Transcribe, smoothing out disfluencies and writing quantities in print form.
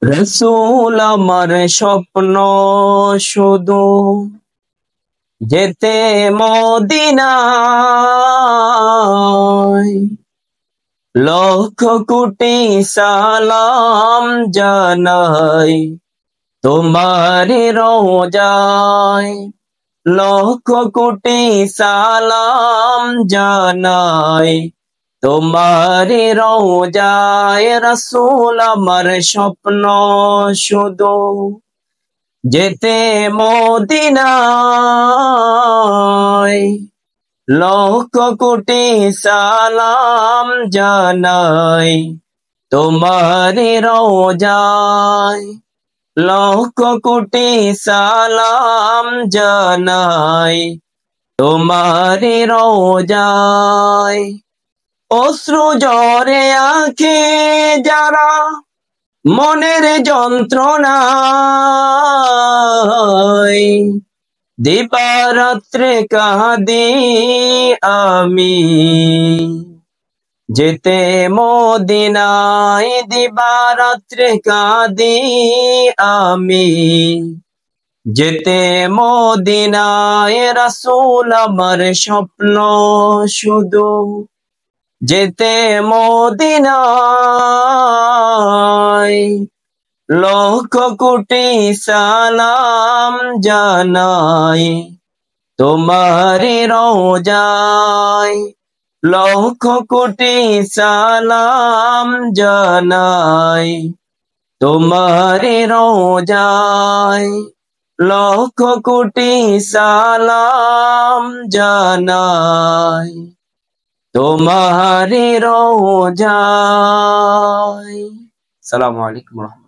রসূল আমার স্বপ্ন শুধু যেতে মদিনায়, লক্ষ কোটি সালাম জানাই তোমারি রোজায়। লক্ষ কোটি সালাম জানাই তোমারি রোজায়। রসূল আমার স্বপ্ন শুধু যেতে মদিনায়, লক্ষ কোটি সালাম জানাই তোমারি রোজায়। লক্ষ কোটি সালাম জানাই তোমারি রোজায়। অশ্রু জরে আঁখে যারা মনের যন্ত্রণায়, দিবারাত্রে কাঁদি আমি যেতে মদিনায়। দিবারাত্রে কাঁদি আমি যেতে মদিনায়। রাসূল আমার স্বপ্ন শুধু যেতে মদিনায়, লক্ষ কোটি সালাম জানাই তোমারি রোজায়। লক্ষ কোটি সালাম জানাই তোমারি রোজায়। লক্ষ কোটি সালাম জানাই তোমারি রোজায়। আসসালামু আলাইকুম।